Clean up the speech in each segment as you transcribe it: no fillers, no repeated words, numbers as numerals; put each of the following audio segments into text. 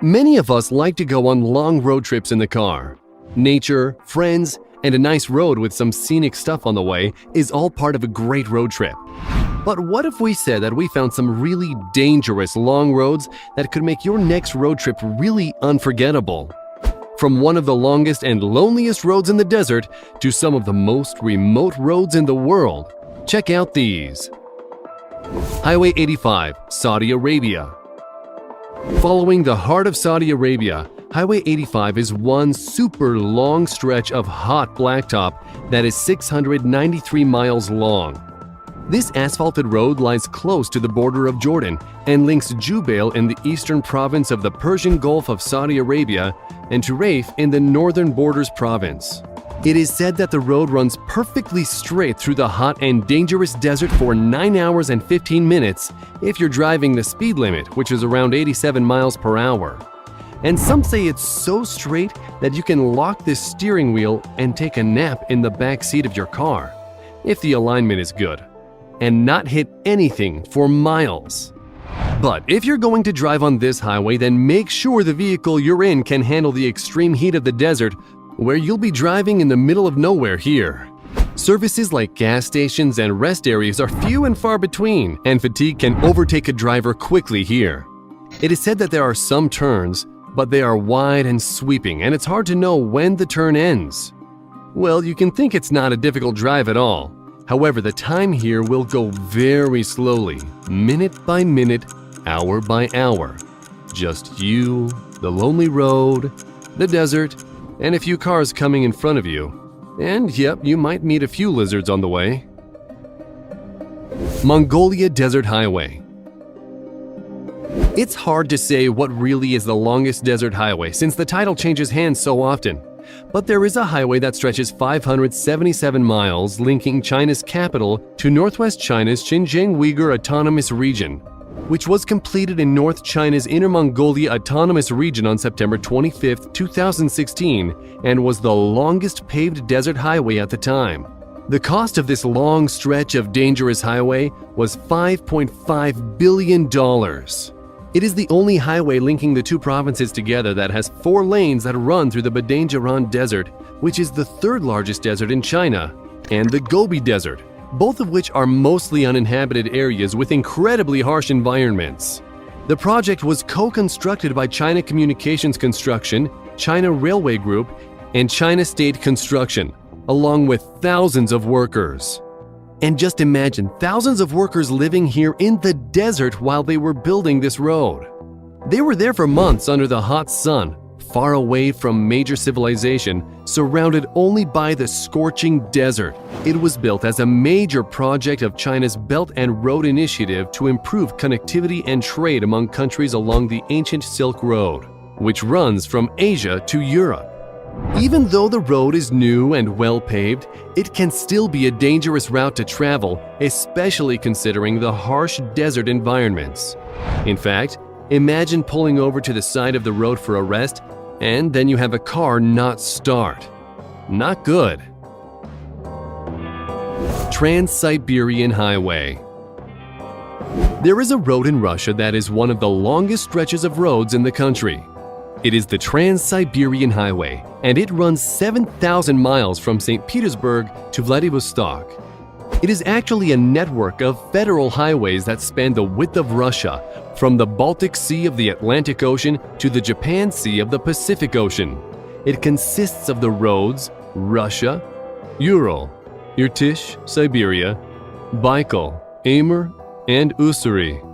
Many of us like to go on long road trips in the car. Nature, friends, and a nice road with some scenic stuff on the way is all part of a great road trip. But what if we said that we found some really dangerous long roads that could make your next road trip really unforgettable? From one of the longest and loneliest roads in the desert to some of the most remote roads in the world, check out these. Highway 85, Saudi Arabia. Following the heart of Saudi Arabia, Highway 85 is one super long stretch of hot blacktop that is 693 miles long. This asphalted road lies close to the border of Jordan and links Jubail in the eastern province of the Persian Gulf of Saudi Arabia and to Raif in the northern Borders province. It is said that the road runs perfectly straight through the hot and dangerous desert for 9 hours and 15 minutes if you're driving the speed limit, which is around 87 miles per hour. And some say it's so straight that you can lock the steering wheel and take a nap in the back seat of your car, if the alignment is good, and not hit anything for miles. But if you're going to drive on this highway, then make sure the vehicle you're in can handle the extreme heat of the desert, where you'll be driving in the middle of nowhere here. Services like gas stations and rest areas are few and far between, and fatigue can overtake a driver quickly here. It is said that there are some turns, but they are wide and sweeping, and it's hard to know when the turn ends. Well, you can think it's not a difficult drive at all. However, the time here will go very slowly, minute by minute, hour by hour. Just you, the lonely road, the desert, and a few cars coming in front of you. And yep, you might meet a few lizards on the way. Mongolia Desert Highway. It's hard to say what really is the longest desert highway since the title changes hands so often. But there is a highway that stretches 577 miles linking China's capital to northwest China's Xinjiang Uyghur Autonomous Region, which was completed in North China's Inner Mongolia Autonomous Region on September 25, 2016, and was the longest paved desert highway at the time. The cost of this long stretch of dangerous highway was $5.5 billion. It is the only highway linking the two provinces together that has 4 lanes that run through the Badain-Jiran Desert, which is the third largest desert in China, and the Gobi Desert, both of which are mostly uninhabited areas with incredibly harsh environments. The project was co-constructed by China Communications Construction, China Railway Group, and China State Construction, along with thousands of workers. And just imagine thousands of workers living here in the desert while they were building this road. They were there for months under the hot sun, far away from major civilization, surrounded only by the scorching desert. It was built as a major project of China's Belt and Road Initiative to improve connectivity and trade among countries along the ancient Silk Road, which runs from Asia to Europe. Even though the road is new and well-paved, it can still be a dangerous route to travel, especially considering the harsh desert environments. In fact, imagine pulling over to the side of the road for a rest, and then you have a car not start. Not good. Trans-Siberian Highway. There is a road in Russia that is one of the longest stretches of roads in the country. It is the Trans-Siberian Highway, and it runs 7,000 miles from St. Petersburg to Vladivostok. It is actually a network of federal highways that span the width of Russia, from the Baltic Sea of the Atlantic Ocean to the Japan Sea of the Pacific Ocean. It consists of the roads Russia, Ural, Irtysh, Siberia, Baikal, Amur, and Ussuri.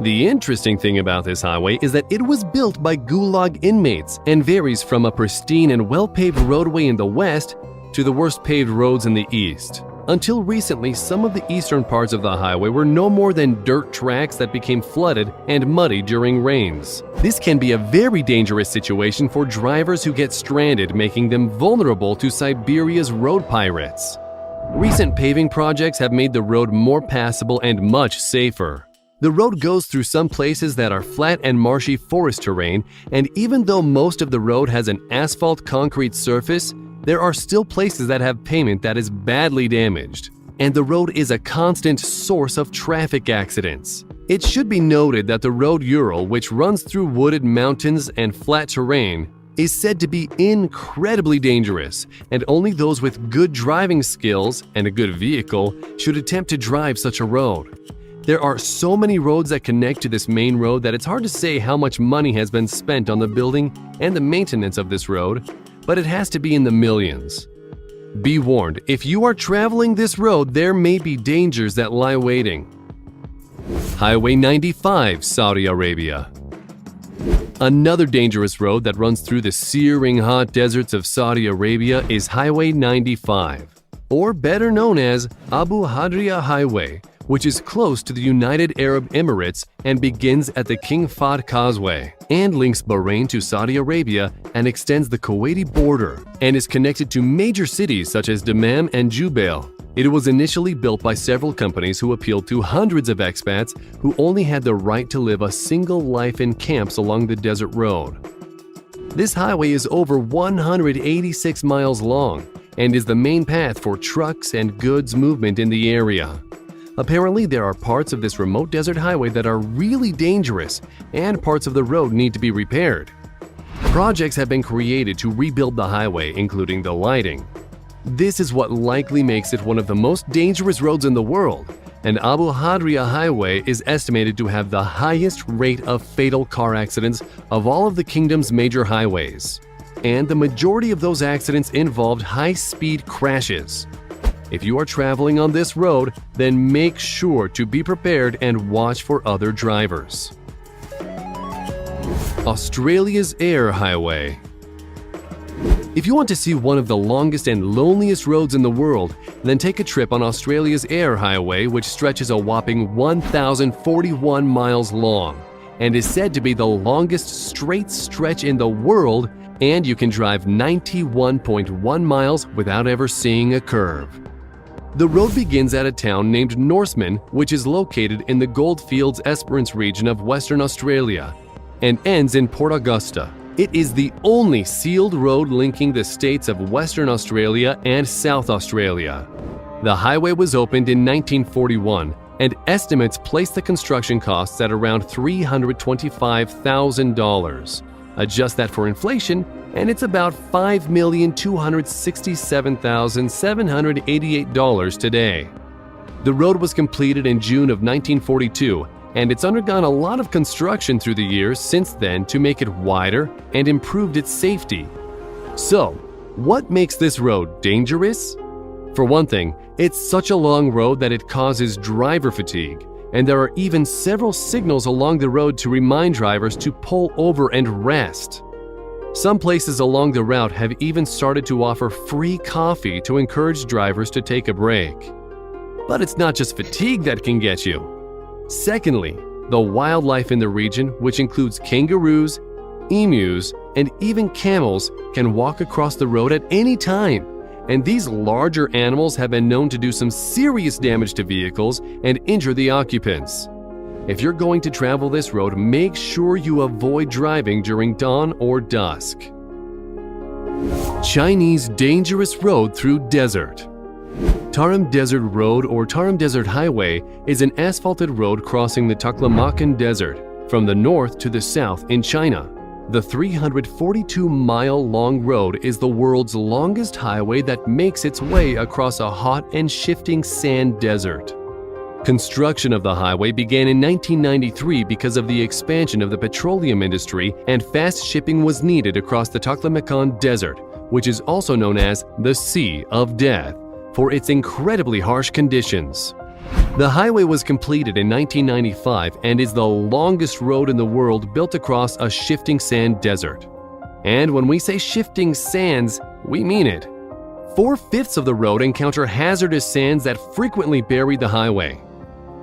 The interesting thing about this highway is that it was built by Gulag inmates and varies from a pristine and well-paved roadway in the west to the worst paved roads in the east. Until recently, some of the eastern parts of the highway were no more than dirt tracks that became flooded and muddy during rains. This can be a very dangerous situation for drivers who get stranded, making them vulnerable to Siberia's road pirates. Recent paving projects have made the road more passable and much safer. The road goes through some places that are flat and marshy forest terrain, and even though most of the road has an asphalt concrete surface, there are still places that have pavement that is badly damaged. And the road is a constant source of traffic accidents. It should be noted that the road Ural, which runs through wooded mountains and flat terrain, is said to be incredibly dangerous, and only those with good driving skills and a good vehicle should attempt to drive such a road. There are so many roads that connect to this main road that it's hard to say how much money has been spent on the building and the maintenance of this road, but it has to be in the millions. Be warned, if you are traveling this road, there may be dangers that lie waiting. Highway 95, Saudi Arabia. Another dangerous road that runs through the searing hot deserts of Saudi Arabia is Highway 95, or better known as Abu Hadria Highway, which is close to the United Arab Emirates and begins at the King Fahd Causeway and links Bahrain to Saudi Arabia and extends the Kuwaiti border and is connected to major cities such as Dammam and Jubail. It was initially built by several companies who appealed to hundreds of expats who only had the right to live a single life in camps along the desert road. This highway is over 186 miles long and is the main path for trucks and goods movement in the area. Apparently, there are parts of this remote desert highway that are really dangerous, and parts of the road need to be repaired. Projects have been created to rebuild the highway, including the lighting. This is what likely makes it one of the most dangerous roads in the world, and Abu Hadria Highway is estimated to have the highest rate of fatal car accidents of all of the kingdom's major highways. And the majority of those accidents involved high-speed crashes. If you are traveling on this road, then make sure to be prepared and watch for other drivers. Australia's Air Highway. If you want to see one of the longest and loneliest roads in the world, then take a trip on Australia's Air Highway, which stretches a whopping 1,041 miles long and is said to be the longest straight stretch in the world, and you can drive 91.1 miles without ever seeing a curve. The road begins at a town named Norseman, which is located in the Goldfields Esperance region of Western Australia, and ends in Port Augusta. It is the only sealed road linking the states of Western Australia and South Australia. The highway was opened in 1941, and estimates place the construction costs at around $325,000. Adjust that for inflation, and it's about $5,267,788 today. The road was completed in June of 1942, and it's undergone a lot of construction through the years since then to make it wider and improved its safety. So, what makes this road dangerous? For one thing, it's such a long road that it causes driver fatigue, and there are even several signals along the road to remind drivers to pull over and rest. Some places along the route have even started to offer free coffee to encourage drivers to take a break. But it's not just fatigue that can get you. Secondly, the wildlife in the region, which includes kangaroos, emus, and even camels, can walk across the road at any time. And these larger animals have been known to do some serious damage to vehicles and injure the occupants. If you're going to travel this road, make sure you avoid driving during dawn or dusk. Chinese dangerous road through desert. Tarim Desert Road or Tarim Desert Highway is an asphalted road crossing the Taklamakan Desert from the north to the south in China. The 342-mile-long road is the world's longest highway that makes its way across a hot and shifting sand desert. Construction of the highway began in 1993 because of the expansion of the petroleum industry, and fast shipping was needed across the Taklamakan Desert, which is also known as the Sea of Death, for its incredibly harsh conditions. The highway was completed in 1995 and is the longest road in the world built across a shifting sand desert. And when we say shifting sands, we mean it. 4/5 of the road encounter hazardous sands that frequently bury the highway.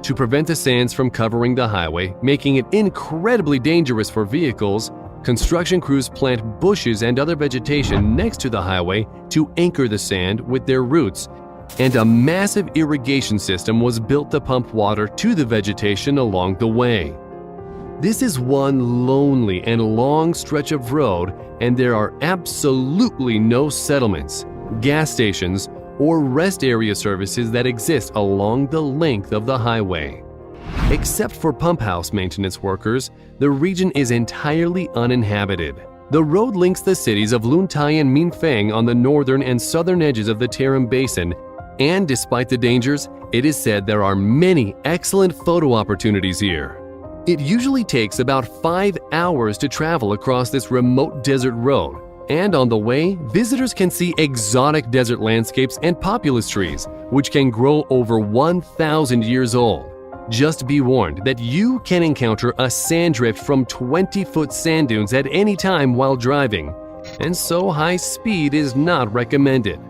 To prevent the sands from covering the highway, making it incredibly dangerous for vehicles, construction crews plant bushes and other vegetation next to the highway to anchor the sand with their roots, and a massive irrigation system was built to pump water to the vegetation along the way. This is one lonely and long stretch of road, and there are absolutely no settlements, gas stations, or rest area services that exist along the length of the highway. Except for pump house maintenance workers, the region is entirely uninhabited. The road links the cities of Luntai and Minfeng on the northern and southern edges of the Tarim Basin, and despite the dangers, it is said there are many excellent photo opportunities here. It usually takes about 5 hours to travel across this remote desert road, and on the way, visitors can see exotic desert landscapes and populous trees, which can grow over 1,000 years old. Just be warned that you can encounter a sand drift from 20-foot sand dunes at any time while driving, and so high speed is not recommended.